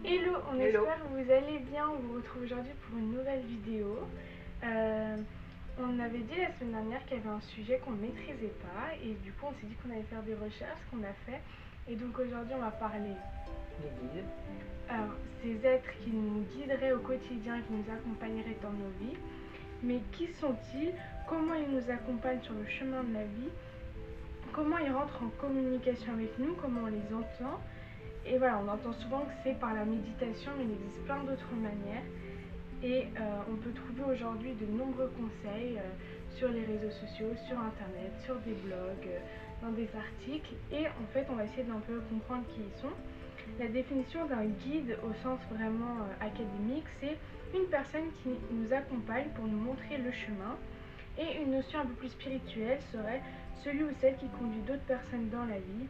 Hello, on Hello. espère que vous allez bien. On vous retrouve aujourd'hui pour une nouvelle vidéo. On avait dit la semaine dernière qu'il y avait un sujet qu'on ne maîtrisait pas et du coup on s'est dit qu'on allait faire des recherches, qu'on a fait. Et donc aujourd'hui on va parler Les guides. alors, ces êtres qui nous guideraient au quotidien, qui nous accompagneraient dans nos vies. Mais qui sont-ils? Comment ils nous accompagnent sur le chemin de la vie? Comment ils rentrent en communication avec nous? Comment on les entend? Et voilà, on entend souvent que c'est par la méditation, mais il existe plein d'autres manières. Et on peut trouver aujourd'hui de nombreux conseils sur les réseaux sociaux, sur internet, sur des blogs, dans des articles. Et en fait, on va essayer d'un peu comprendre qui ils sont. La définition d'un guide au sens vraiment académique, c'est une personne qui nous accompagne pour nous montrer le chemin. Et une notion un peu plus spirituelle serait celui ou celle qui conduit d'autres personnes dans la vie,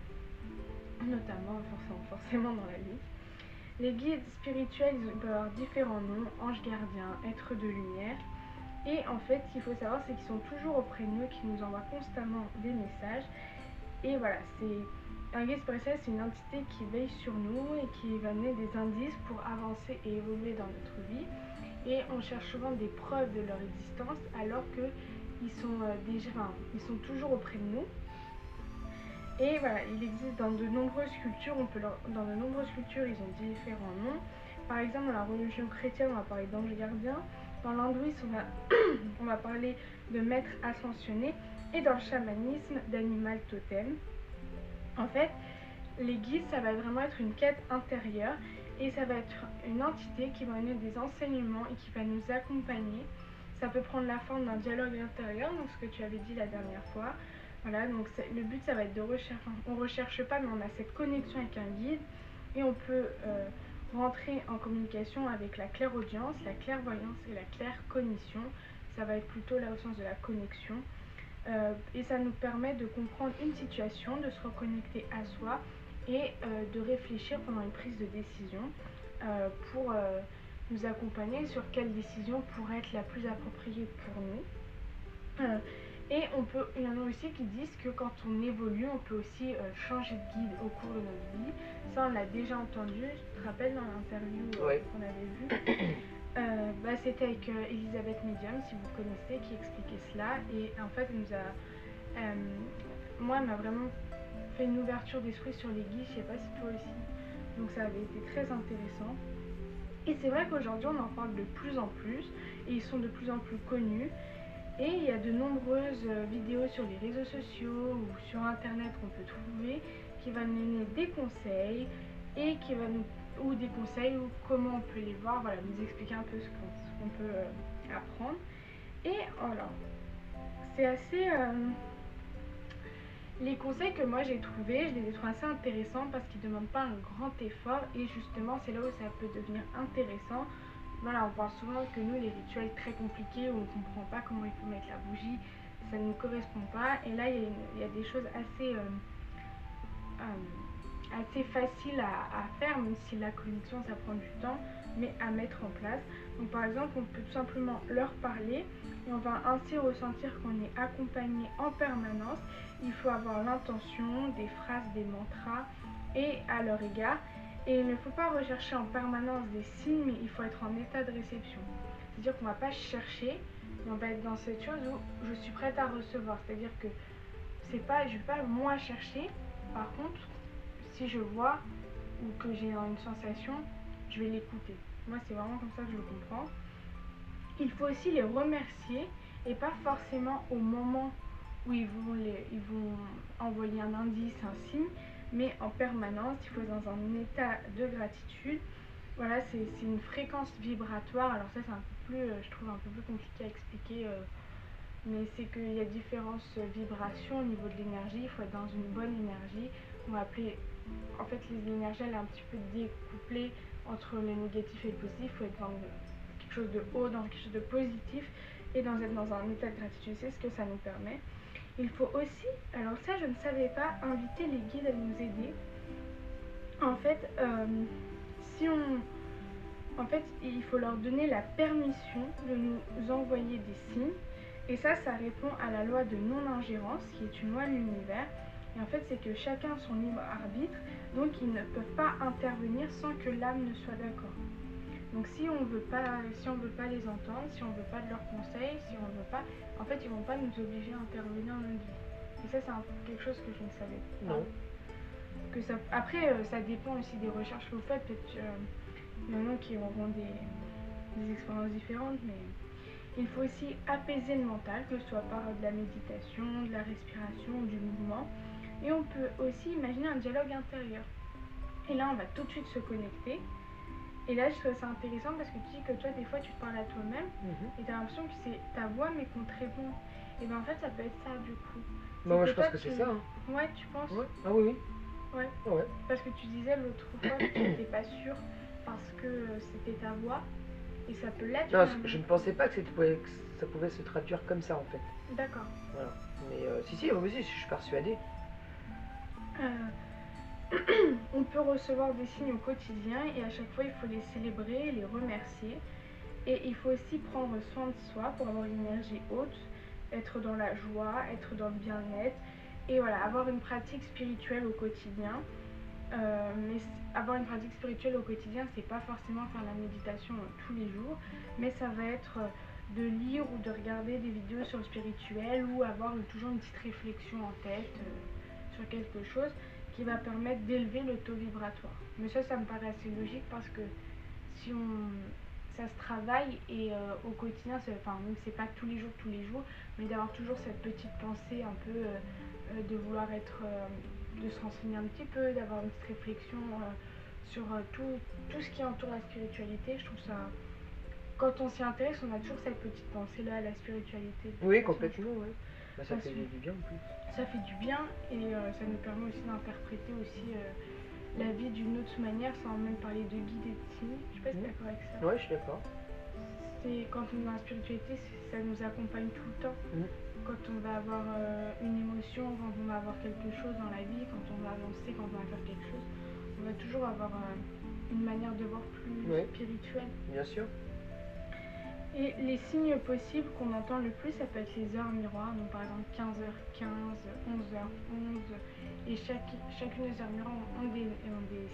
notamment forcément dans la vie. Les guides spirituels, ils peuvent avoir différents noms, anges gardiens, êtres de lumière. Et en fait, ce qu'il faut savoir, c'est qu'ils sont toujours auprès de nous, qu'ils nous envoient constamment des messages. Et voilà, un guide spirituel, c'est une entité qui veille sur nous et qui va donner des indices pour avancer et évoluer dans notre vie. Et on cherche souvent des preuves de leur existence alors qu'ils sont toujours auprès de nous. Et voilà, il existe dans de nombreuses cultures, dans de nombreuses cultures, ils ont différents noms. Par exemple, dans la religion chrétienne, on va parler d'ange gardien. Dans l'hindouisme, on va parler de maître ascensionné. Et dans le chamanisme, d'animal totem. En fait, les guides, ça va vraiment être une quête intérieure et ça va être une entité qui va donner des enseignements et qui va nous accompagner. Ça peut prendre la forme d'un dialogue intérieur, donc ce que tu avais dit la dernière fois. Voilà, donc le but, ça va être de rechercher. On ne recherche pas, mais on a cette connexion avec un guide et on peut rentrer en communication avec la clairaudience, la clairvoyance et la claircognition. Ça va être plutôt là au sens de la connexion. Et ça nous permet de comprendre une situation, de se reconnecter à soi et de réfléchir pendant une prise de décision pour nous accompagner sur quelle décision pourrait être la plus appropriée pour nous. Et il y en a aussi qui disent que quand on évolue, on peut aussi changer de guide au cours de notre vie. Ça, on l'a déjà entendu. Je te rappelle dans l'interview qu'on avait vue. C'était avec Elisabeth Medium, si vous connaissez, qui expliquait cela. Et en fait, moi, elle m'a vraiment fait une ouverture d'esprit sur les guides, je sais pas si toi aussi. Donc ça avait été très intéressant. Et c'est vrai qu'aujourd'hui, on en parle de plus en plus et ils sont de plus en plus connus. Et il y a de nombreuses vidéos sur les réseaux sociaux ou sur internet qu'on peut trouver qui va nous donner des conseils et ou des conseils ou comment on peut les voir, voilà, nous expliquer un peu ce qu'on peut apprendre. Et alors, c'est assez... les conseils que moi j'ai trouvés, je les ai trouvés assez intéressants parce qu'ils ne demandent pas un grand effort et justement c'est là où ça peut devenir intéressant. Voilà, on pense souvent que nous, les rituels très compliqués où on ne comprend pas comment il faut mettre la bougie, ça ne nous correspond pas. Et là, il y a des choses assez faciles à faire, même si la connexion, ça prend du temps, mais à mettre en place. Donc par exemple, on peut tout simplement leur parler et on va ainsi ressentir qu'on est accompagné en permanence. Il faut avoir l'intention, des phrases, des mantras et à leur égard. Et il ne faut pas rechercher en permanence des signes, mais il faut être en état de réception. C'est-à-dire qu'on ne va pas chercher, mais on va être dans cette chose où je suis prête à recevoir. C'est-à-dire que je ne vais pas moi chercher. Par contre, si je vois ou que j'ai une sensation, je vais l'écouter. Moi, c'est vraiment comme ça que je le comprends. Il faut aussi les remercier et pas forcément au moment où ils vont envoyer un indice, un signe, mais en permanence, il faut être dans un état de gratitude. Voilà, c'est une fréquence vibratoire. Alors ça, c'est un peu plus, je trouve un peu plus compliqué à expliquer, mais c'est qu'il y a différentes vibrations au niveau de l'énergie. Il faut être dans une bonne énergie. On va appeler, en fait, l'énergie, elle est un petit peu découplée entre le négatif et le positif. Il faut être dans quelque chose de haut, dans quelque chose de positif et être dans un état de gratitude. C'est ce que ça nous permet. Il faut aussi, alors ça je ne savais pas, inviter les guides à nous aider. En fait, il faut leur donner la permission de nous envoyer des signes. Et ça répond à la loi de non-ingérence, qui est une loi de l'univers. Et en fait, c'est que chacun a son libre arbitre, donc ils ne peuvent pas intervenir sans que l'âme ne soit d'accord. Donc si on veut pas les entendre, si on veut pas de leurs conseils, si on veut pas, en fait, ils vont pas nous obliger à intervenir dans notre vie. Et ça, c'est quelque chose que je ne savais pas. Non. Que ça, après, ça dépend aussi des recherches que vous faites. Peut-être il y en a qui auront des expériences différentes, mais il faut aussi apaiser le mental, que ce soit par de la méditation, de la respiration ou du mouvement. Et on peut aussi imaginer un dialogue intérieur. Et là, on va tout de suite se connecter. Et là, je trouve ça intéressant parce que tu dis que toi, des fois, tu te parles à toi-même et tu as l'impression que c'est ta voix mais qu'on te répond. Et bien en fait, ça peut être ça du coup. Bah, moi, que je pense toi, que c'est ça. Hein. Ouais, tu penses Ouais. Ah oui, oui. Ouais. Ouais. Parce que tu disais l'autre fois que tu n'étais pas sûre parce que c'était ta voix et ça peut l'être. Non, je ne pensais pas que ça pouvait se traduire comme ça en fait. D'accord. Voilà. Mais si, moi aussi, je suis persuadée. On peut recevoir des signes au quotidien et à chaque fois il faut les célébrer, les remercier. Et il faut aussi prendre soin de soi pour avoir une énergie haute, être dans la joie, être dans le bien-être et voilà, avoir une pratique spirituelle au quotidien. Mais avoir une pratique spirituelle au quotidien, c'est pas forcément faire la méditation tous les jours, mais ça va être de lire ou de regarder des vidéos sur le spirituel ou avoir toujours une petite réflexion en tête sur quelque chose qui va permettre d'élever le taux vibratoire. Mais ça me paraît assez logique parce que si ça se travaille et au quotidien, c'est pas tous les jours, mais d'avoir toujours cette petite pensée un peu de vouloir être, de se renseigner un petit peu, d'avoir une petite réflexion sur tout ce qui entoure la spiritualité. Je trouve ça, quand on s'y intéresse, on a toujours cette petite pensée là à la spiritualité. Oui, complètement, oui. Bah, ça fait du bien en plus. Ça fait du bien et ça nous permet aussi d'interpréter aussi la vie d'une autre manière sans même parler de guide et de signes. Je sais pas si t'es d'accord avec ça. Ouais, je suis d'accord. Quand on est dans la spiritualité, ça nous accompagne tout le temps. Quand on va avoir une émotion, quand on va avoir quelque chose dans la vie, quand on va avancer, quand on va faire quelque chose, on va toujours avoir une manière de voir plus spirituelle. Bien sûr. Et les signes possibles qu'on entend le plus, ça peut être les heures miroirs, donc par exemple 15h15, 11h11, et chacune des heures miroirs ont des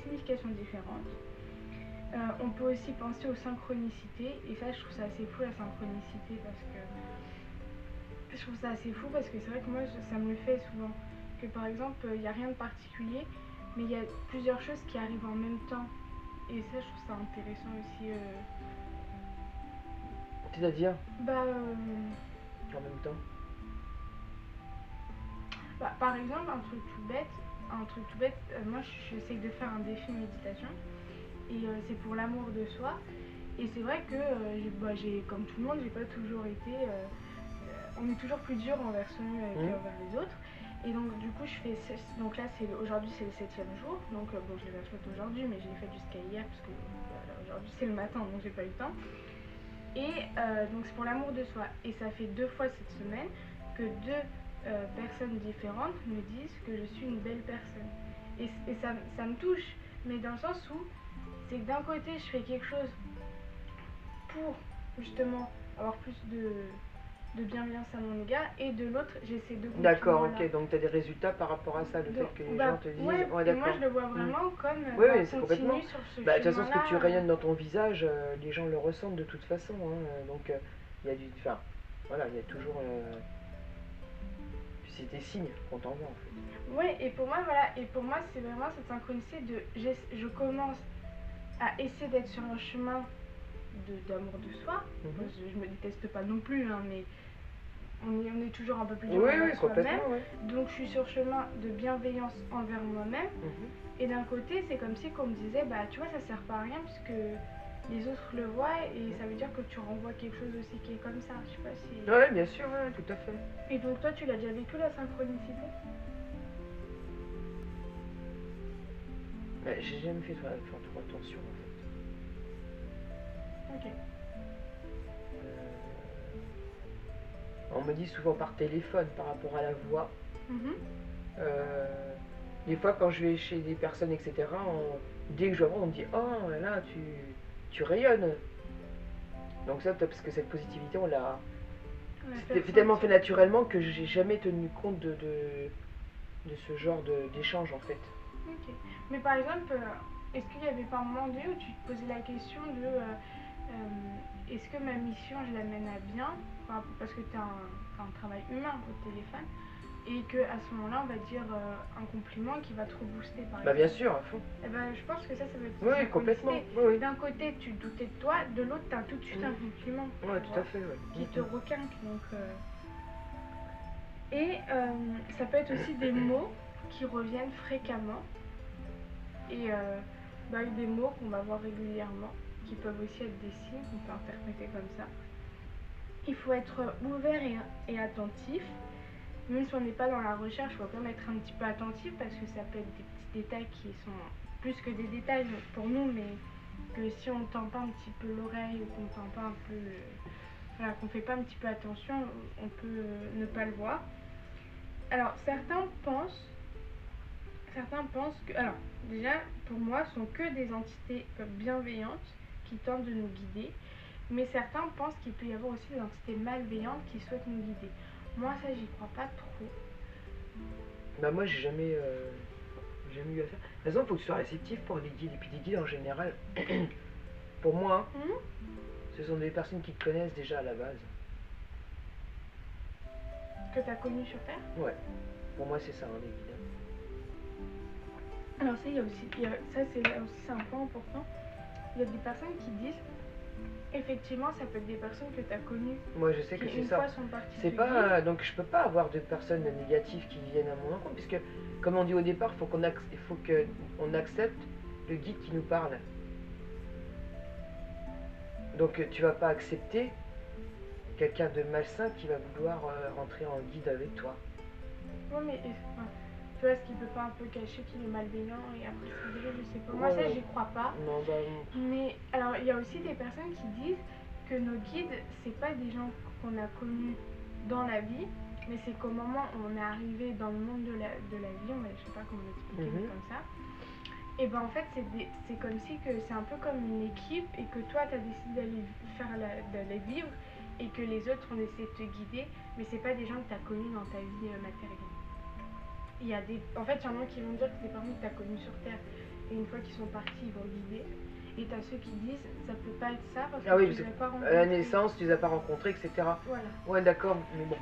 significations différentes. On peut aussi penser aux synchronicités, et ça je trouve ça assez fou la synchronicité parce que c'est vrai que moi ça me le fait souvent, que par exemple il n'y a rien de particulier, mais il y a plusieurs choses qui arrivent en même temps, et ça je trouve ça intéressant aussi. C'est-à-dire en même temps. Par exemple, un truc tout bête, moi j'essaie de faire un défi de méditation et c'est pour l'amour de soi. Et c'est vrai que comme tout le monde, j'ai pas toujours été. On est toujours plus dur envers soi-même qu'envers les autres. Et donc du coup donc là aujourd'hui c'est le 7e jour, donc bon je l'ai pas fait aujourd'hui mais je l'ai fait jusqu'à hier parce que aujourd'hui c'est le matin donc j'ai pas eu le temps. Et donc c'est pour l'amour de soi. Et ça fait 2 fois cette semaine que 2 personnes différentes me disent que je suis une belle personne. Et ça me touche, mais dans le sens où c'est que d'un côté je fais quelque chose pour justement avoir plus de bienveillance à mon égard, et de l'autre j'essaie de... D'accord, ok, donc tu as des résultats par rapport à ça, le fait que les gens te disent... Ouais, moi je le vois vraiment comme c'est complètement... sur ce de toute façon, ce que tu rayonnes dans ton visage, les gens le ressentent de toute façon, donc il y a il y a toujours... c'est des signes qu'on t'envoie en fait. Ouais, et pour moi c'est vraiment cette synchronicité je commence à essayer d'être sur un chemin d'amour de soi. Je me déteste pas non plus, mais on est toujours un peu plus dur envers soi-même. Donc je suis sur le chemin de bienveillance envers moi-même. Et d'un côté, c'est comme si qu'on me disait, tu vois, ça sert pas à rien puisque les autres le voient et ça veut dire que tu renvoies quelque chose aussi qui est comme ça. Je sais pas si... Ouais, bien sûr, tout à fait. Et donc toi, tu l'as déjà vécu la synchronicité? J'ai jamais fait trop attention en fait. Ok. On me dit souvent par téléphone par rapport à la voix. Des fois quand je vais chez des personnes, etc., dès que je vois, on me dit « Oh là, tu rayonnes !» Donc ça, parce que cette positivité, on l'a... C'est tellement fait naturellement que j'ai jamais tenu compte de de ce genre d'échange en fait. Ok. Mais par exemple, est-ce qu'il y avait pas un moment donné où tu te posais la question de est-ce que ma mission je la mène à bien, enfin, parce que tu as un travail humain au téléphone, et qu'à ce moment-là, on va dire un compliment qui va te rebooster par Bah exemple. bien sûr, à fond. Eh ben, je pense que ça va être Oui, complètement. synchronicité. Oui, oui. D'un côté, tu doutais de toi, de l'autre, tu as tout de suite un compliment. Ouais, tu tout vois, à fait, ouais. qui te requinque. Donc, Et ça peut être aussi des mots qui reviennent fréquemment. Et des mots qu'on va voir régulièrement, qui peuvent aussi être des signes qu'on peut interpréter comme ça. Il faut être ouvert et attentif. Même si on n'est pas dans la recherche, il faut quand même être un petit peu attentif parce que ça peut être des petits détails qui sont plus que des détails pour nous, mais que si on ne tend pas un petit peu l'oreille ou qu'on tend pas un peu, voilà, qu'on fait pas un petit peu attention, on peut ne pas le voir. Alors certains pensent que, alors déjà pour moi, ce sont que des entités bienveillantes qui tentent de nous guider, mais certains pensent qu'il peut y avoir aussi des entités malveillantes qui souhaitent nous guider. Moi, ça, j'y crois pas trop. Bah moi, j'ai jamais eu à faire. De toute façon, il faut que tu sois réceptif pour les guides. Et puis des guides en général, pour moi, ce sont des personnes qui te connaissent déjà à la base. Que tu as connu sur Terre. Ouais, pour moi c'est ça, les guides. Alors ça, c'est un point important. Il y a des personnes qui disent, effectivement, ça peut être des personnes que tu as connues. Moi je sais que c'est une ça. fois sont parties C'est du pas guide. donc je peux pas avoir de personnes négatives qui viennent à mon encontre puisque comme on dit au départ, il faut qu'on accepte le guide qui nous parle. Donc tu vas pas accepter quelqu'un de malsain qui va vouloir rentrer en guide avec toi. Ouais, mais tu vois, est-ce qu'il peut pas un peu cacher qu'il est malveillant et après c'est vrai, je sais pas. Moi, ça, j'y crois pas. Non, bah, Mais alors, il y a aussi des personnes qui disent que nos guides, c'est pas des gens qu'on a connus dans la vie, mais c'est qu'au moment où on est arrivé dans le monde de la vie, je sais pas comment l'expliquer, mais comme ça. Et ben en fait, c'est comme si que c'est un peu comme une équipe et que toi, tu as décidé d'aller vivre et que les autres ont essayé de te guider, mais c'est pas des gens que tu as connus dans ta vie matérielle. En fait, il y en a qui vont dire que c'est des personnes que tu as connues sur Terre et une fois qu'ils sont partis, ils vont guider. Et tu as ceux qui disent ça peut pas être ça parce que tu les as pas rencontrés. À la naissance, tu les as pas rencontrés, etc. Voilà. Ouais, d'accord, mais bon.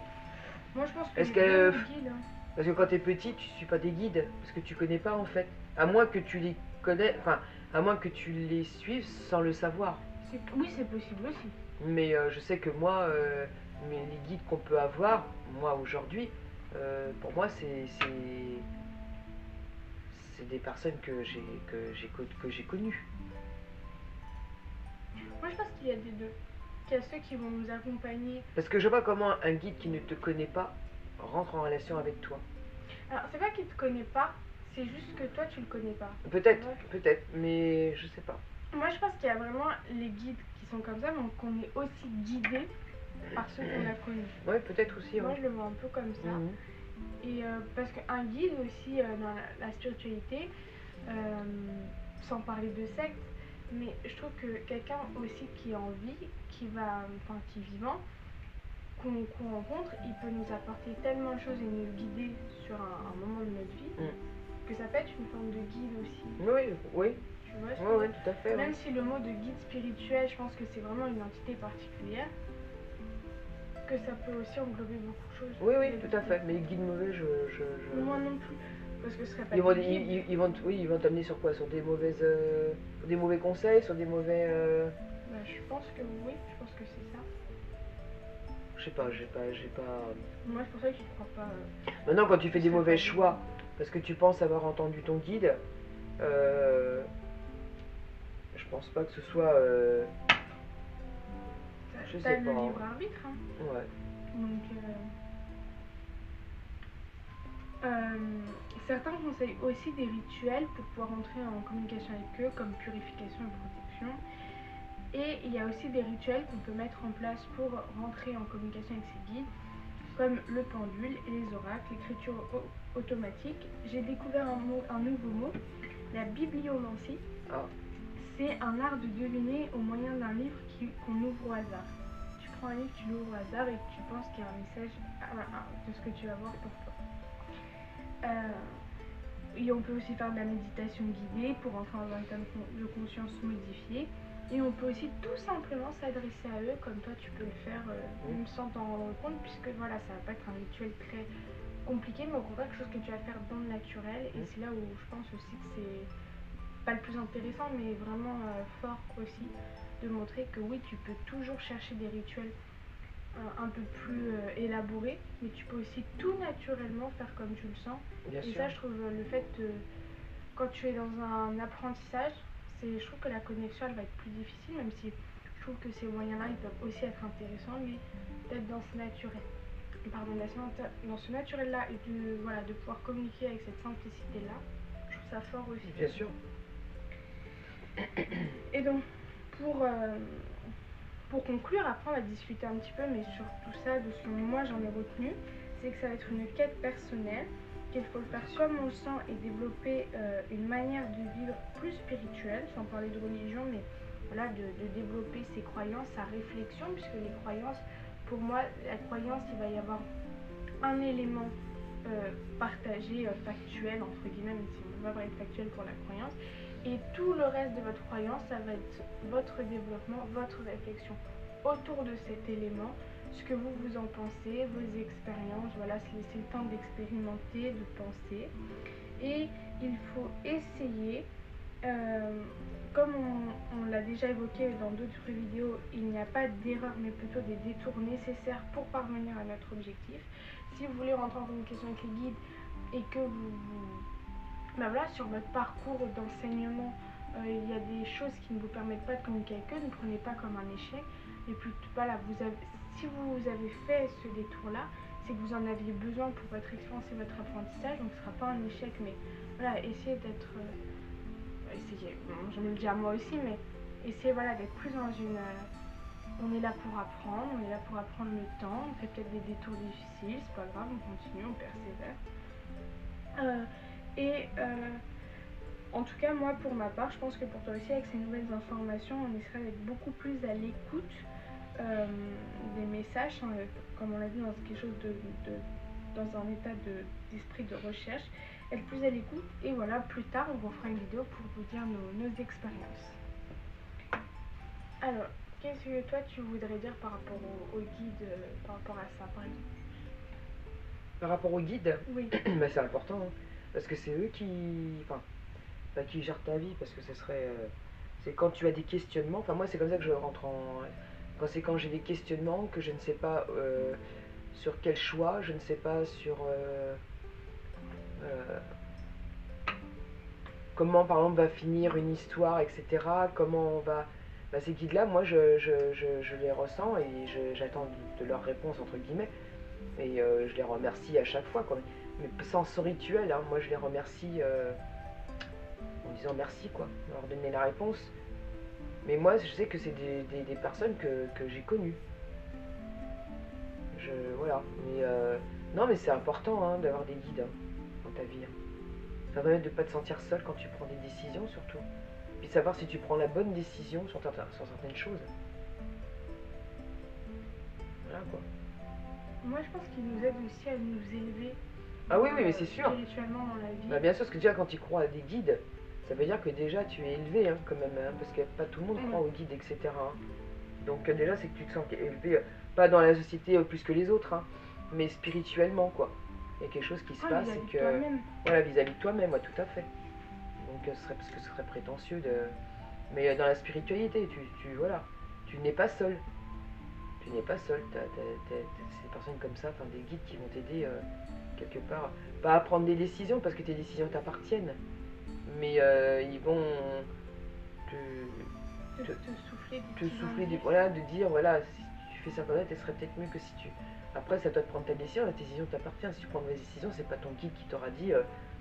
Moi, je pense que Est-ce les guides, guides. Parce que quand tu es petit, tu suis pas des guides parce que tu connais pas en fait. À moins que tu les connais, enfin, à moins que tu les suives sans le savoir. Oui, c'est possible aussi. Mais je sais que moi, les guides qu'on peut avoir, moi aujourd'hui, pour moi, c'est des personnes que j'ai connues. Moi, je pense qu'il y a des deux. Qu'il y a ceux qui vont nous accompagner. Parce que je vois comment un guide qui ne te connaît pas rentre en relation avec toi. Alors, c'est pas qu'il te connaît pas, c'est juste que toi, tu le connais pas. Peut-être, mais je sais pas. Moi, je pense qu'il y a vraiment les guides qui sont comme ça, mais qu'on est aussi guidé par ceux qu'on a connus. Ouais, peut-être aussi. Moi, je le vois un peu comme ça. Et parce qu'un guide aussi dans la spiritualité, sans parler de secte, mais je trouve que quelqu'un aussi qui est en vie, qui est vivant, qu'on rencontre, il peut nous apporter tellement de choses et nous guider sur un moment de notre vie, que ça peut être une forme de guide aussi. Oui. Tu vois, oui, tout à fait. Même si le mot de guide spirituel, je pense que c'est vraiment une entité particulière, que ça peut aussi englober beaucoup de choses. Oui, tout à fait. Mais les guides mauvais, Moi non plus. Parce que ce serait pas ils vont t'amener sur quoi? Sur des mauvais conseils, sur des mauvais... je pense que oui, je pense que c'est ça. Je sais pas, j'ai pas... Moi, c'est pour ça que je crois pas... Maintenant, quand tu fais des mauvais choix, parce que tu penses avoir entendu ton guide, je pense pas que ce soit... je sais T'as pas. le libre arbitre, hein. Ouais. Donc... certains conseillent aussi des rituels pour pouvoir entrer en communication avec eux, comme purification et protection. Et il y a aussi des rituels qu'on peut mettre en place pour rentrer en communication avec ces guides, comme le pendule et les oracles, l'écriture automatique. J'ai découvert un nouveau mot, la bibliomancie. C'est un art de deviner au moyen d'un livre qu'on ouvre au hasard. Tu prends un livre, tu l'ouvres au hasard et tu penses qu'il y a un message de ce que tu vas voir pour toi. Et on peut aussi faire de la méditation guidée pour entrer dans un état de conscience modifié. Et on peut aussi tout simplement s'adresser à eux comme toi tu peux le faire même sans t'en rendre compte, puisque voilà, ça va pas être un rituel très compliqué, mais au contraire quelque chose que tu vas faire dans le naturel. Et c'est là où je pense aussi que c'est pas le plus intéressant, mais vraiment fort aussi, de montrer que oui, tu peux toujours chercher des rituels un peu plus élaborés, mais tu peux aussi tout naturellement faire comme tu le sens. Bien et sûr. ça, je trouve le fait, quand tu es dans un apprentissage, je trouve que la connexion elle va être plus difficile, même si je trouve que ces moyens-là ils peuvent aussi être intéressants, mais d'être dans ce naturel. Pardon, dans ce naturel-là et voilà, de pouvoir communiquer avec cette simplicité-là, je trouve ça fort aussi. Bien sûr. Et donc, pour conclure, après on va discuter un petit peu, mais sur tout ça, de ce que moi j'en ai retenu, c'est que ça va être une quête personnelle, qu'il faut le faire comme on le sent et développer une manière de vivre plus spirituelle, sans parler de religion, mais voilà, de développer ses croyances, sa réflexion, puisque les croyances, pour moi, la croyance, il va y avoir un élément partagé, factuel, entre guillemets, même si on ne peut pas être factuel pour la croyance, et tout le reste de votre croyance, ça va être votre développement, votre réflexion autour de cet élément, ce que vous en pensez, vos expériences, voilà, se laisser le temps d'expérimenter, de penser. Et il faut essayer, comme on l'a déjà évoqué dans d'autres vidéos, il n'y a pas d'erreur, mais plutôt des détours nécessaires pour parvenir à notre objectif. Si vous voulez rentrer en communication avec les guides et que ben voilà, sur votre parcours d'enseignement, il y a des choses qui ne vous permettent pas de communiquer avec eux, ne prenez pas comme un échec. Et puis voilà, si vous avez fait ce détour-là, c'est que vous en aviez besoin pour votre expérience et votre apprentissage, donc ce ne sera pas un échec, mais voilà, essayez d'être... essayez, je me le dis à moi aussi, mais essayez voilà, d'être plus dans une... on est là pour apprendre, on est là pour apprendre le temps, on fait peut-être des détours difficiles, c'est pas grave, on continue, on persévère. En tout cas, moi, pour ma part, je pense que pour toi aussi, avec ces nouvelles informations, on essaierait d'être beaucoup plus à l'écoute des messages, comme on l'a dit, dans quelque chose dans un état d'esprit de recherche, être plus à l'écoute. Et voilà, plus tard, on vous fera une vidéo pour vous dire nos expériences. Alors, qu'est-ce que toi, tu voudrais dire par rapport au guide, par rapport à ça, par exemple? Par rapport au guide, oui. Bah, c'est important, hein, parce que c'est eux qui gèrent ta vie, parce que ce serait... c'est quand tu as des questionnements, enfin moi c'est comme ça que je rentre quand j'ai des questionnements, que je ne sais pas sur quel choix, je ne sais pas sur... comment par exemple va finir une histoire, etc. Comment on va... Bah, ces guides-là, moi je les ressens et j'attends de leur réponse entre guillemets. Et je les remercie à chaque fois, quoi. Mais sans ce rituel, hein, moi je les remercie en disant merci, quoi, de leur donner la réponse. Mais moi je sais que c'est des personnes que j'ai connues. Voilà. Mais non, mais c'est important, hein, d'avoir des guides, hein, dans ta vie. Hein. Ça va permettre de ne pas te sentir seul quand tu prends des décisions, surtout. Puis de savoir si tu prends la bonne décision sur certaines choses. Voilà, quoi. Moi, je pense qu'il nous aide aussi à nous élever. Ah oui, mais c'est sûr. Spirituellement dans la vie. Bah, bien sûr, parce que déjà, quand tu crois à des guides, ça veut dire que déjà tu es élevé, hein, quand même, hein, parce que pas tout le monde croit aux guides, etc. Hein. Donc déjà, c'est que tu te sens élevé, pas dans la société plus que les autres, hein, mais spirituellement, quoi. Il y a quelque chose qui se passe, c'est que... Voilà, vis-à-vis de toi-même, ouais, tout à fait. Donc, parce que ce serait prétentieux de... Mais dans la spiritualité, voilà, tu n'es pas seul. Tu n'es pas seul, t'as ces personnes comme ça, enfin des guides qui vont t'aider quelque part, pas à prendre des décisions parce que tes décisions t'appartiennent, mais ils vont te souffler voilà, de dire voilà, si tu fais ça comme ça, tu serais peut-être mieux que si tu... Après, ça doit te prendre ta décision, la décision t'appartient. Si tu prends une mauvaise décision, c'est pas ton guide qui t'aura dit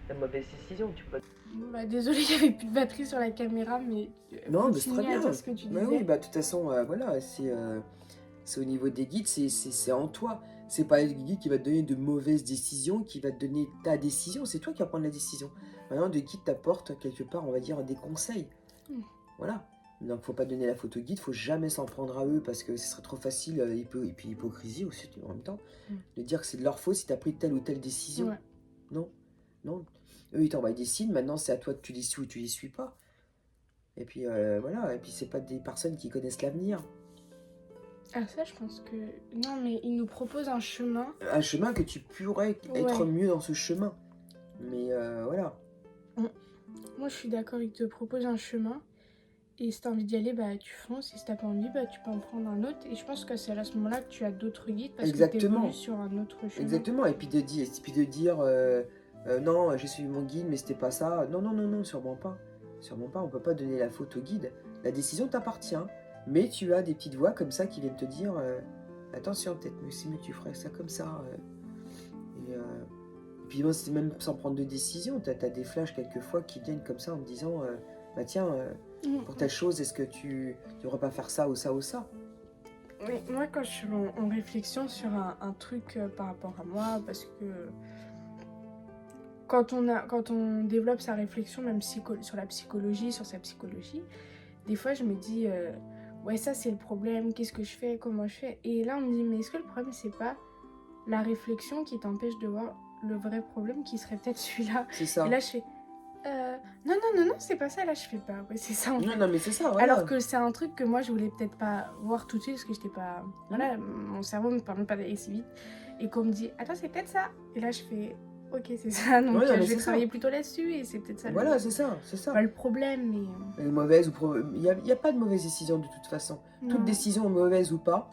la mauvaise décision. Tu peux... Bah, désolée, il n'y avait plus de batterie sur la caméra, mais non, mais c'est très bien. À ce que tu disais. Oui, bah de toute façon, voilà, c'est au niveau des guides, c'est en toi. C'est pas le guide qui va te donner de mauvaises décisions, qui va te donner ta décision. C'est toi qui vas prendre la décision. Maintenant, le guide t'apporte quelque part, on va dire, des conseils. Voilà. Donc, faut pas donner la faute au guide. Faut jamais s'en prendre à eux parce que ce serait trop facile. Et puis, hypocrisie aussi en même temps. De dire que c'est de leur faute si tu as pris telle ou telle décision. Ouais. Non. Non, eux, ils t'envoient des signes, maintenant, c'est à toi de tu les suis ou tu les suis pas. Et puis, voilà, et puis c'est pas des personnes qui connaissent l'avenir. Ah ça, je pense que... Non, mais ils nous proposent un chemin. Un chemin que tu pourrais être mieux dans ce chemin. Mais voilà. Moi, je suis d'accord, ils te proposent un chemin. Et si t'as envie d'y aller, bah tu fonces. Et si t'as pas envie, bah tu peux en prendre un autre. Et je pense que c'est à ce moment-là que tu as d'autres guides parce que t'évolues sur un autre chemin. Exactement. Et puis de dire non, j'ai suivi mon guide, mais c'était pas ça. Non, non, non, non, sûrement pas. Sûrement pas. On peut pas donner la faute au guide. La décision t'appartient. Mais tu as des petites voix comme ça qui viennent te dire attention, peut-être, mais tu ferais ça comme ça. Et puis moi, c'est même sans prendre de décision. T'as des flashs quelquefois qui viennent comme ça en me disant bah tiens, pour telle chose, est-ce que tu devrais pas faire ça ou ça ou ça? Oui, moi, quand je suis en réflexion sur un truc par rapport à moi, parce que quand on développe sa réflexion, même sur la psychologie, sur sa psychologie, des fois, je me dis, ouais, ça, c'est le problème, qu'est-ce que je fais, comment je fais? Et là, on me dit, mais est-ce que le problème, c'est pas la réflexion qui t'empêche de voir le vrai problème, qui serait peut-être celui-là? C'est ça. Et là, je fais... non, c'est pas ça, là je fais pas, ouais, c'est ça en fait. Non, mais c'est ça, voilà. Alors que c'est un truc que moi je voulais peut-être pas voir tout de suite parce que j'étais pas... Voilà, mon cerveau me permet pas d'aller si vite. Et qu'on me dit, attends, c'est peut-être ça. Et là je fais, ok, c'est ça, donc je vais travailler plutôt là-dessus et c'est peut-être ça. Voilà, c'est ça. Pas le problème, mais... Mauvaise ou il n'y a pas de mauvaise décision de toute façon. Non. Toute décision, mauvaise ou pas,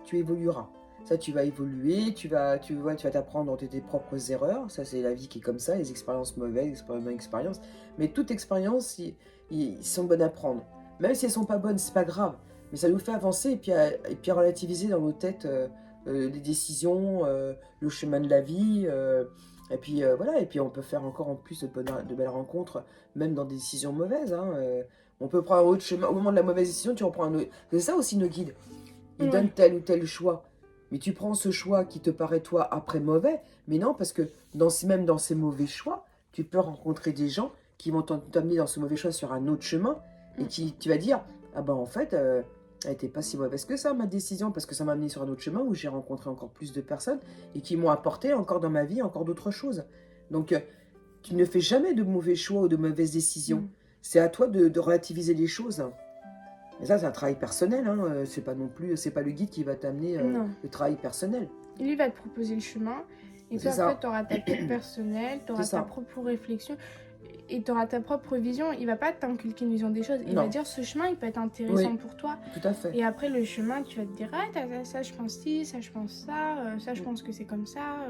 tu évolueras. Ça, tu vas évoluer, tu vas t'apprendre dans tes propres erreurs. Ça, c'est la vie qui est comme ça, les expériences mauvaises, les bonnes expériences. Mais toute expérience, ils sont bonnes à prendre. Même si elles sont pas bonnes, c'est pas grave. Mais ça nous fait avancer et puis relativiser dans nos têtes les décisions, le chemin de la vie. Et puis voilà, et puis on peut faire encore en plus de belles rencontres, même dans des décisions mauvaises. On peut prendre un autre chemin. Au moment de la mauvaise décision, tu reprends un autre. C'est ça aussi nos guides. Ils donnent tel ou tel choix. Mais tu prends ce choix qui te paraît, toi, après mauvais. Mais non, parce que même dans ces mauvais choix, tu peux rencontrer des gens qui vont t'amener dans ce mauvais choix sur un autre chemin. Et tu vas dire, ah ben en fait, elle n'était pas si mauvaise que ça, ma décision, parce que ça m'a amené sur un autre chemin où j'ai rencontré encore plus de personnes et qui m'ont apporté encore dans ma vie encore d'autres choses. Donc, tu ne fais jamais de mauvais choix ou de mauvaises décisions. C'est à toi de relativiser les choses. Mais ça, c'est un travail personnel, c'est pas non plus, c'est pas le guide qui va t'amener le travail personnel. Lui va te proposer le chemin, et toi, après, tu auras ta quête personnelle, tu auras ta propre réflexion, et tu auras ta propre vision. Il va pas t'inculquer une vision des choses, il va dire ce chemin, il peut être intéressant pour toi. Tout à fait. Et après, le chemin, tu vas te dire, ah, ça, je pense ci, ça, je pense ça, ça, je pense que c'est comme ça.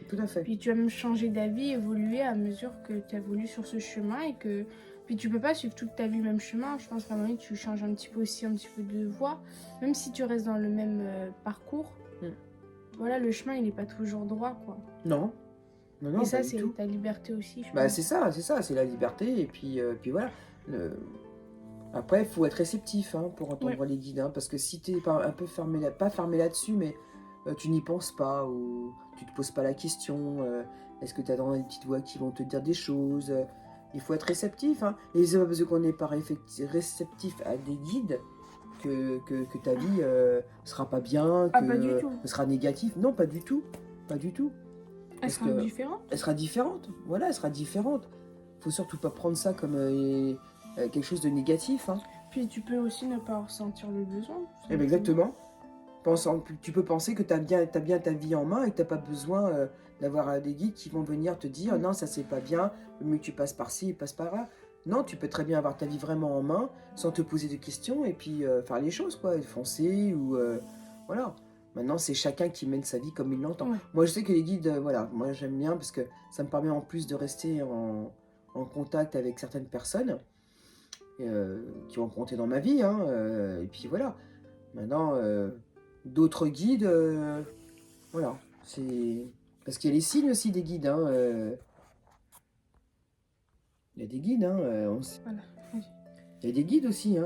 Tout à fait. Puis tu vas même changer d'avis, évoluer à mesure que tu évolues sur ce chemin et que... Puis tu peux pas suivre toute ta vie le même chemin. Je pense qu'à un moment donné, tu changes un petit peu de voie. Même si tu restes dans le même parcours. Voilà, le chemin, il n'est pas toujours droit, quoi. Non. Et ça, c'est ta liberté aussi, je pense. C'est ça, c'est la liberté. Et puis voilà. Après, il faut être réceptif pour entendre les guides. Parce que si tu es un peu pas fermé là-dessus, mais tu n'y penses pas ou tu te poses pas la question, est-ce que tu as dans des petites voix qui vont te dire des choses il faut être réceptif. Et c'est pas parce qu'on n'est pas réceptif à des guides que ta vie sera pas bien, que sera négative. Non, pas du tout. Pas du tout. Elle sera différente. Elle sera différente. Voilà, elle sera différente. Faut surtout pas prendre ça comme quelque chose de négatif. Puis tu peux aussi ne pas ressentir le besoin. Exactement. Tu peux penser que tu as bien ta vie en main et que tu n'as pas besoin d'avoir des guides qui vont venir te dire non, ça c'est pas bien, mais tu passes par ci, passe par là. Non, tu peux très bien avoir ta vie vraiment en main sans te poser de questions et puis faire les choses, quoi, foncer ou voilà. Maintenant, c'est chacun qui mène sa vie comme il l'entend. Moi, je sais que les guides, voilà, moi j'aime bien parce que ça me permet en plus de rester en contact avec certaines personnes qui ont compté dans ma vie. Et puis voilà. Maintenant, d'autres guides, voilà. C'est parce qu'il y a les signes aussi des guides. Il y a des guides. Voilà. Il y a des guides aussi.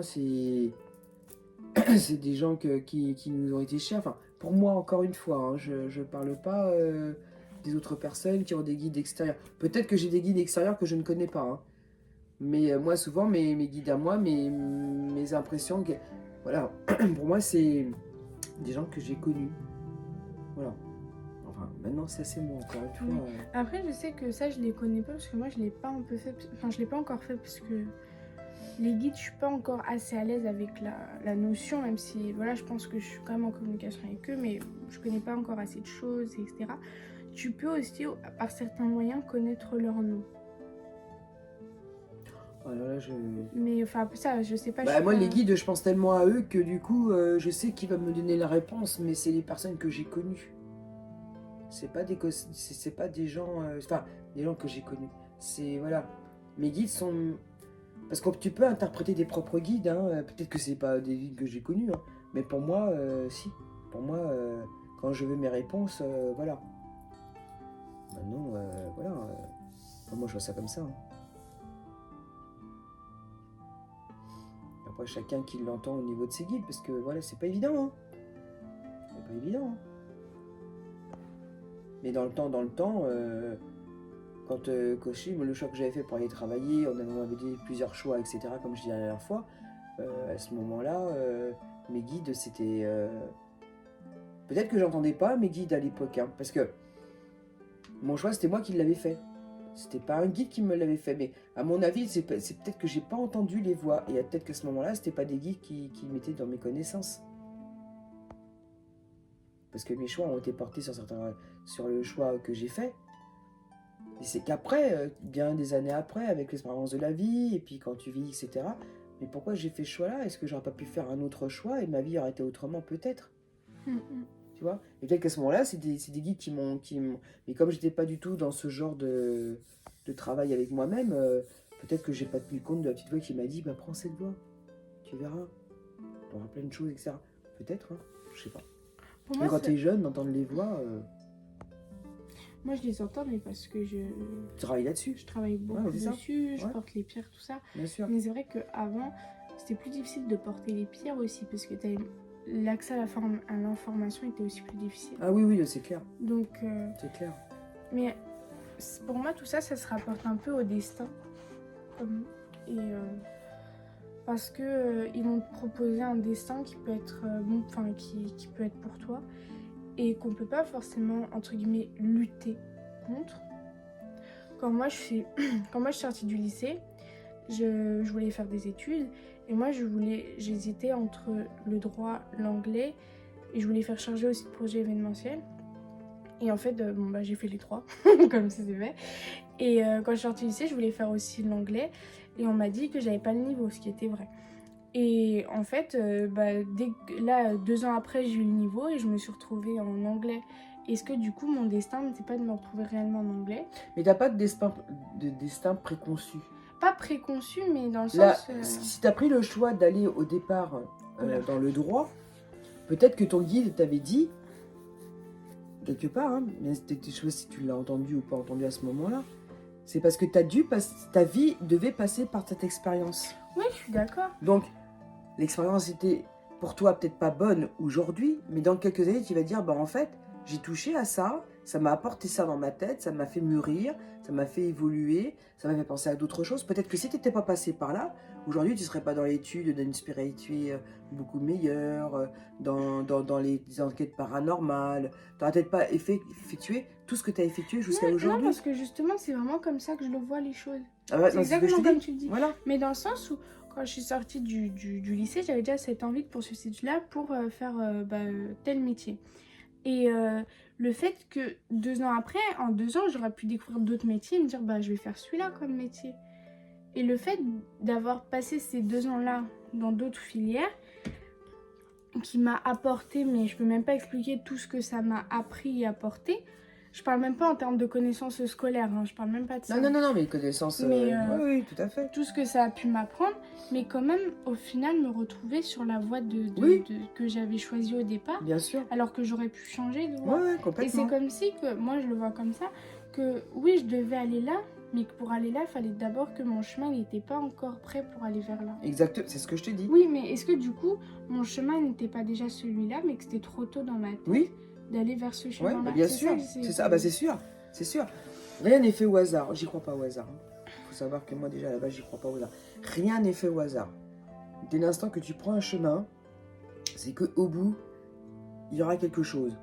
C'est des gens qui nous ont été chers. Enfin, pour moi, encore une fois, je ne parle pas des autres personnes qui ont des guides extérieurs. Peut-être que j'ai des guides extérieurs que je ne connais pas. Mais moi, souvent, mes guides à moi, mes impressions, voilà, pour moi, c'est des gens que j'ai connus. Voilà. Enfin, Enfin, maintenant, ça c'est moi, encore une fois. Après, je sais que ça, je les connais pas parce que moi, je l'ai pas un peu fait. Enfin, je l'ai pas encore fait parce que les guides, je suis pas encore assez à l'aise avec la notion, même si, voilà, je pense que je suis quand même en communication avec eux, mais je connais pas encore assez de choses, etc. Tu peux aussi, par certains moyens, connaître leur nom. Alors là, je... Mais enfin, ça, je sais pas. Bah, je suis moi, pas... les guides, je pense tellement à eux que du coup, je sais qui va me donner la réponse, mais c'est les personnes que j'ai connues. C'est pas des gens... Enfin, des gens que j'ai connus. C'est, voilà. Mes guides sont... Parce que tu peux interpréter tes propres guides, hein. Peut-être que c'est pas des guides que j'ai connus, hein. Mais pour moi, si. Pour moi, quand je veux mes réponses, voilà. Maintenant, voilà. Moi, je vois ça comme ça, hein. Après, chacun qui l'entend au niveau de ses guides, parce que voilà, c'est pas évident, hein. C'est pas évident, hein. Mais dans le temps, quand le choix que j'avais fait pour aller travailler, on avait dit plusieurs choix, etc., comme je disais la dernière fois, à ce moment-là, mes guides, c'était... Peut-être que j'entendais pas mes guides à l'époque, hein, parce que mon choix, c'était moi qui l'avais fait. C'était pas un guide qui me l'avait fait, mais à mon avis, c'est peut-être que j'ai pas entendu les voix, et peut-être qu'à ce moment-là, c'était pas des guides qui m'étaient dans mes connaissances. Parce que mes choix ont été portés sur le choix que j'ai fait. Et c'est qu'après, bien des années après, avec l'expérience de la vie, et puis quand tu vis, etc. Mais pourquoi j'ai fait ce choix-là? Est-ce que j'aurais pas pu faire un autre choix et ma vie aurait été autrement, peut-être? Tu vois? Et peut-être qu'à ce moment-là, c'est des guides qui m'ont... Mais comme j'étais pas du tout dans ce genre de travail avec moi-même, peut-être que j'ai pas tenu compte de la petite voix qui m'a dit, bah prends cette voie, tu verras, tu auras plein de choses, etc. Peut-être, hein, je sais pas. Pour mais moi, quand t'es jeune, d'entendre les voix... Moi, je les entends, mais parce que Tu travailles là-dessus. je travaille beaucoup dessus, je Ouais. porte les pierres, tout ça. Bien sûr. Mais c'est vrai qu'avant, c'était plus difficile de porter les pierres aussi, parce que l'accès à l'information était aussi plus difficile. Ah oui, oui, c'est clair. Donc, C'est clair. mais pour moi, tout ça, ça se rapporte un peu au destin. Et parce que ils vont te proposer un destin qui peut être bon, enfin qui peut être pour toi et qu'on peut pas forcément entre guillemets lutter contre. Quand moi je suis sortie du lycée, je voulais faire des études et moi j'hésitais entre le droit, l'anglais et je voulais faire chargé aussi de projet événementiel. Et en fait, j'ai fait les trois, comme ça c'est fait. Et quand je suis sortie du lycée, je voulais faire aussi l'anglais. Et on m'a dit que j'avais pas le niveau, ce qui était vrai. Et en fait, 2 ans après, j'ai eu le niveau et je me suis retrouvée en anglais. Est-ce que du coup, mon destin n'était pas de me retrouver réellement en anglais? Mais t'as pas de destin préconçu. Pas préconçu, mais dans le Là, sens... si t'as pris le choix d'aller au départ dans le droit, peut-être que ton guide t'avait dit, quelque part, hein, mais je sais pas si tu l'as entendu ou pas entendu à ce moment-là, c'est parce que ta vie devait passer par cette expérience. Oui, je suis d'accord. Donc, l'expérience était pour toi peut-être pas bonne aujourd'hui, mais dans quelques années, tu vas dire, bah en fait, j'ai touché à ça, ça m'a apporté ça dans ma tête, ça m'a fait mûrir, ça m'a fait évoluer, ça m'a fait penser à d'autres choses. Peut-être que si tu n'étais pas passé par là, aujourd'hui, tu ne serais pas dans l'étude d'une spiritualité beaucoup meilleure, dans les enquêtes paranormales. Tu n'aurais peut-être pas effectué tout ce que tu as effectué jusqu'à aujourd'hui. Non, parce que justement, c'est vraiment comme ça que je le vois, les choses. Ah ouais, c'est exactement comme tu le dis. Voilà. Mais dans le sens où, quand je suis sortie du lycée, j'avais déjà cette envie de poursuivre ces études-là pour faire tel métier. Et le fait que 2 ans après, en 2 ans, j'aurais pu découvrir d'autres métiers et me dire, je vais faire celui-là comme métier. Et le fait d'avoir passé ces 2 ans-là dans d'autres filières, qui m'a apporté, mais je peux même pas expliquer tout ce que ça m'a appris et apporté. Je parle même pas en termes de connaissances scolaires, hein, je parle même pas de ça. Non, mais connaissances... oui, tout à fait. Tout ce que ça a pu m'apprendre, mais quand même, au final, me retrouver sur la voie que j'avais choisie au départ. Bien sûr. Alors que j'aurais pu changer de voie. Ouais, complètement. Et c'est comme si, moi je le vois comme ça, que oui, je devais aller là, mais que pour aller là, il fallait d'abord que mon chemin n'était pas encore prêt pour aller vers là. Exact, c'est ce que je te dis. Oui, mais est-ce que du coup, mon chemin n'était pas déjà celui-là, mais que c'était trop tôt dans ma tête d'aller vers ce chemin-là? Oui, bien sûr, c'est ça, c'est sûr. Rien n'est fait au hasard, j'y crois pas au hasard. Faut savoir que moi déjà à la base, j'y crois pas au hasard. Rien n'est fait au hasard. Dès l'instant que tu prends un chemin, c'est qu'au bout, il y aura quelque chose.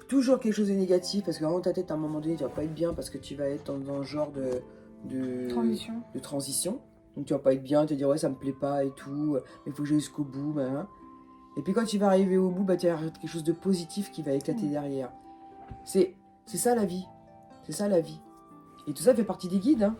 toujours quelque chose de négatif, parce que dans ta tête, à un moment donné, tu vas pas être bien, parce que tu vas être dans un genre de transition. Donc tu vas pas être bien, te dire ouais ça me plaît pas et tout, mais il faut que j'aille jusqu'au bout, hein. Et puis quand tu vas arriver au bout, bah, tu vas avoir quelque chose de positif qui va éclater derrière. C'est ça la vie. C'est ça la vie. Et tout ça fait partie des guides, hein.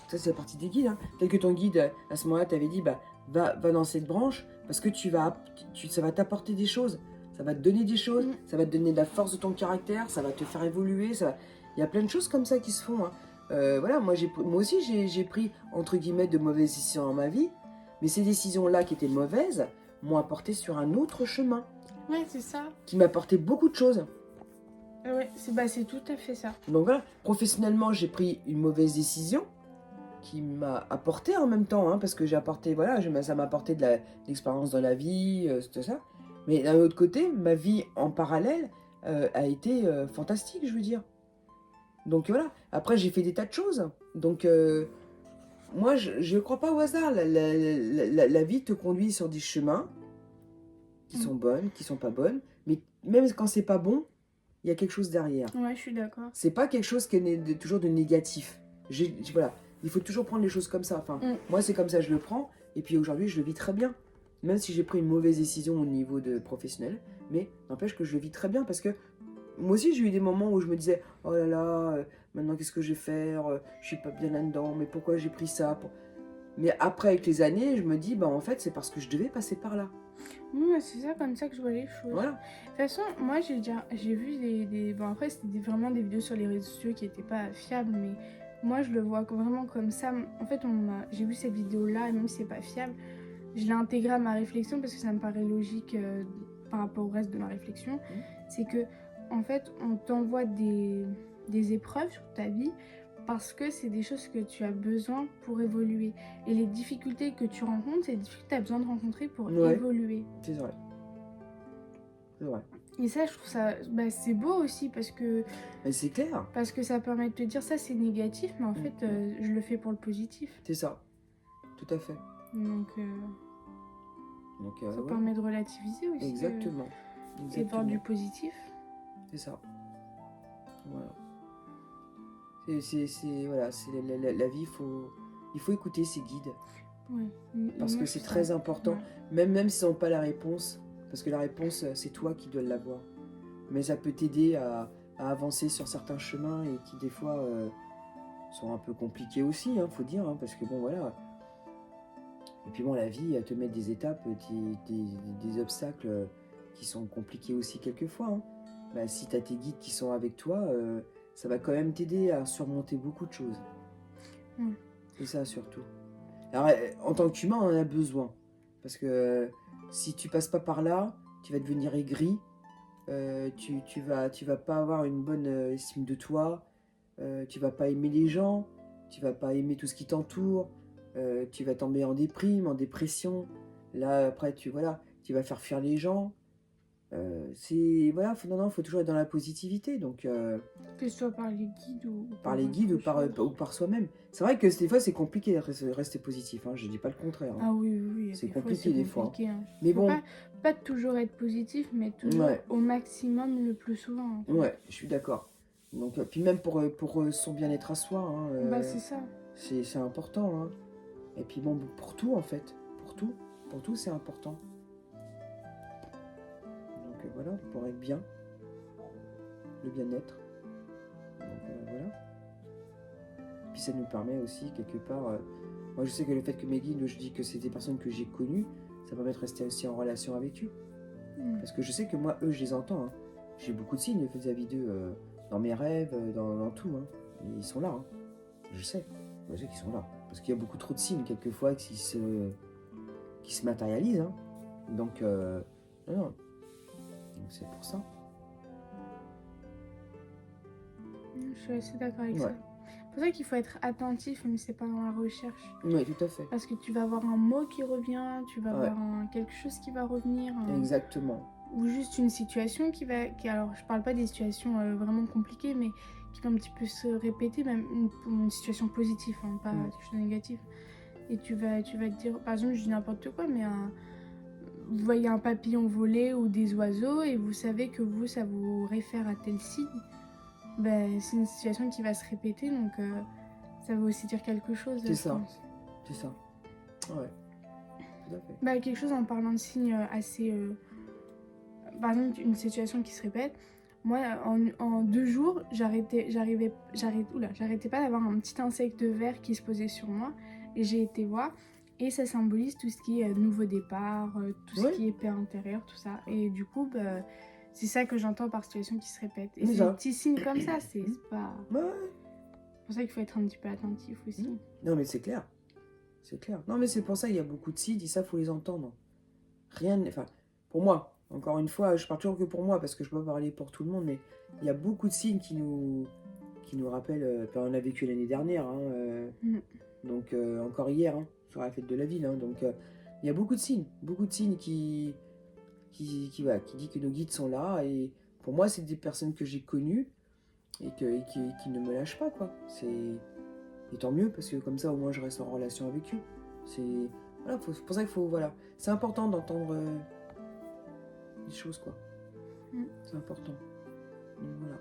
Ça c'est partie des guides, hein. Tel que ton guide, à ce moment-là, t'avait dit, bah, va dans cette branche, parce que ça va t'apporter des choses. Ça va te donner des choses, ça va te donner de la force de ton caractère, ça va te faire évoluer. Il y a plein de choses comme ça qui se font, hein. Voilà, moi aussi j'ai pris, entre guillemets, de mauvaises décisions dans ma vie, mais ces décisions-là qui étaient mauvaises m'ont apporté sur un autre chemin. Ouais, c'est ça. Qui m'a apporté beaucoup de choses. Ouais, c'est tout à fait ça. Donc voilà, professionnellement, j'ai pris une mauvaise décision qui m'a apporté en même temps, hein, parce que j'ai apporté, voilà, ça m'a apporté de l'expérience dans la vie, tout ça. Mais d'un autre côté, ma vie en parallèle a été fantastique, je veux dire. Donc voilà, après j'ai fait des tas de choses. Donc moi, je ne crois pas au hasard. La vie te conduit sur des chemins qui sont bonnes, qui sont pas bonnes. Mais même quand c'est pas bon, il y a quelque chose derrière. Ouais, je suis d'accord. C'est pas quelque chose qui est toujours de négatif. Voilà, il faut toujours prendre les choses comme ça. Enfin, moi, c'est comme ça, je le prends. Et puis aujourd'hui, je le vis très bien. Même si j'ai pris une mauvaise décision au niveau de professionnel. Mais n'empêche que je le vis très bien parce que moi aussi, j'ai eu des moments où je me disais « Oh là là, maintenant, qu'est-ce que je vais faire? Je suis pas bien là-dedans, mais pourquoi j'ai pris ça ?» Mais après, avec les années, je me dis « Bah en fait, c'est parce que je devais passer par là. » Oui, c'est ça, comme ça que je vois les choses. Voilà. De toute façon, moi, j'ai vu des... Bon, après, c'était vraiment des vidéos sur les réseaux sociaux qui n'étaient pas fiables, mais moi, je le vois vraiment comme ça. En fait, j'ai vu cette vidéo-là, et même si c'est pas fiable, je l'ai intégrée à ma réflexion parce que ça me paraît logique par rapport au reste de ma réflexion. C'est que, en fait, on t'envoie des épreuves sur ta vie parce que c'est des choses que tu as besoin pour évoluer. Et les difficultés que tu rencontres, c'est des difficultés que tu as besoin de rencontrer pour évoluer. C'est vrai. C'est vrai. Et ça, je trouve ça... c'est beau aussi parce que... Mais c'est clair. Parce que ça permet de te dire ça, c'est négatif, mais en fait, je le fais pour le positif. C'est ça. Tout à fait. Donc ça permet de relativiser aussi. Exactement. Et de voir du positif. C'est ça. Voilà. Voilà, la vie, il faut écouter ses guides. Ouais. Parce que c'est très important. Ouais. Même s'ils n'ont pas la réponse, parce que la réponse, c'est toi qui dois l'avoir. Mais ça peut t'aider à avancer sur certains chemins et qui, des fois, sont un peu compliqués aussi, faut dire. Parce que, bon, voilà. Et puis, bon, la vie, elle te met des étapes, des obstacles qui sont compliqués aussi quelquefois. Si tu as tes guides qui sont avec toi... ça va quand même t'aider à surmonter beaucoup de choses. C'est ça surtout. Alors, en tant qu'humain, on en a besoin. Parce que si tu passes pas par là, tu vas devenir aigri. Tu vas pas avoir une bonne estime de toi. Tu vas pas aimer les gens. Tu vas pas aimer tout ce qui t'entoure. Tu vas tomber en déprime, en dépression. Là, après, tu vas faire fuir les gens. Faut toujours être dans la positivité, donc que ce soit par les guides ou par soi-même. C'est vrai que des fois c'est compliqué de rester positif, je dis pas le contraire. Ah oui, c'est compliqué des fois. Mais bon, pas toujours être positif, mais toujours au maximum le plus souvent. Ouais, je suis d'accord. Donc puis même pour son bien-être à soi, c'est ça. C'est important. Et puis bon, pour tout en fait, pour tout c'est important. Voilà, pour être bien, le bien-être. Donc voilà. Puis ça nous permet aussi quelque part. Moi je sais que le fait que mes guides, je dis que c'est des personnes que j'ai connues, ça permet de rester aussi en relation avec eux. Parce que je sais que moi, eux, je les entends. J'ai beaucoup de signes vis-à-vis d'eux dans mes rêves, dans tout. Ils sont là. Je sais qu'ils sont là. Parce qu'il y a beaucoup trop de signes quelquefois qui se matérialisent. Donc non. Donc c'est pour ça. Je suis assez d'accord avec ça. C'est pour ça qu'il faut être attentif, mais c'est pas dans la recherche. Oui, tout à fait. Parce que tu vas avoir un mot qui revient, tu vas avoir quelque chose qui va revenir. Exactement. Ou juste une situation alors je parle pas des situations vraiment compliquées, mais qui va un petit peu se répéter, même une situation positive, pas quelque chose de négatif. Et tu vas te dire, par exemple, je dis n'importe quoi, mais vous voyez un papillon voler ou des oiseaux et vous savez que vous, ça vous réfère à tel signe, ben, c'est une situation qui va se répéter, donc ça veut aussi dire quelque chose, C'est je ça. pense. C'est ça. Ouais. Tout à fait. Bah, quelque chose en parlant de signes assez... Par exemple, une situation qui se répète. Moi, en 2 jours, j'arrêtais pas d'avoir un petit insecte vert qui se posait sur moi. Et j'ai été voir. Et ça symbolise tout ce qui est nouveau départ, tout ce Ouais. qui est paix intérieure, tout ça. Et du coup, bah, c'est ça que j'entends par situation qui se répète. Et C'est c'est ça. des petits signes comme ça, c'est pas... Ouais. C'est pour ça qu'il faut être un petit peu attentif aussi. Non, mais c'est clair. C'est clair. Non, mais c'est pour ça qu'il y a beaucoup de signes et ça, faut les entendre. Rien. Enfin, pour moi, encore une fois, je parle toujours que pour moi parce que je peux pas parler pour tout le monde, mais il y a beaucoup de signes qui nous rappellent. On a vécu l'année dernière, hein, donc encore hier, hein, sur la fête de la ville. Hein, donc il y a beaucoup de signes qui dit que nos guides sont là. Et pour moi, c'est des personnes que j'ai connues et qui ne me lâchent pas, quoi. Et tant mieux, parce que comme ça, au moins, je reste en relation avec eux. Voilà, c'est pour ça qu'il faut... Voilà. C'est important d'entendre les choses, quoi. C'est important. Donc, voilà.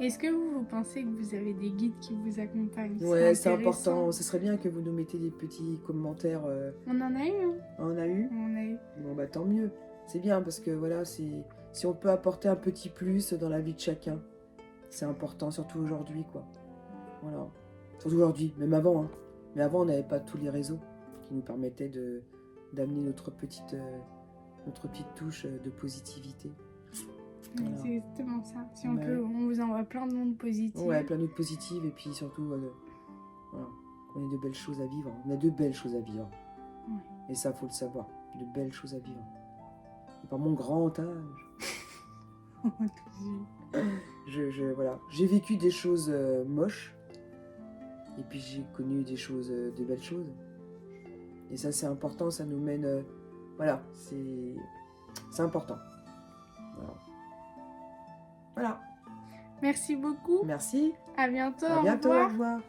Est-ce que vous pensez que vous avez des guides qui vous accompagnent? Ouais, c'est intéressant. important. Ce serait bien que vous nous mettez des petits commentaires. On en a eu, hein. On a eu? On a eu. Bon, bah tant mieux. C'est bien, parce que voilà, si on peut apporter un petit plus dans la vie de chacun, c'est important, surtout aujourd'hui, quoi. Voilà. Surtout aujourd'hui, même avant, hein. Mais avant, on n'avait pas tous les réseaux qui nous permettaient d'amener notre petite touche de positivité. Voilà. C'est exactement ça. Si on Ouais. peut, on vous envoie plein de monde positif. Ouais, plein d'autres positives et puis surtout, voilà, on a de belles choses à vivre. On a de belles choses à vivre. Ouais. Et ça, faut le savoir. De belles choses à vivre. Et par mon grand âge, voilà. J'ai vécu des choses moches. Et puis j'ai connu des choses, de belles choses. Et ça, c'est important. Ça nous mène... voilà, c'est important. Voilà. Merci beaucoup. Merci. À bientôt. À Au bientôt. revoir. Au revoir.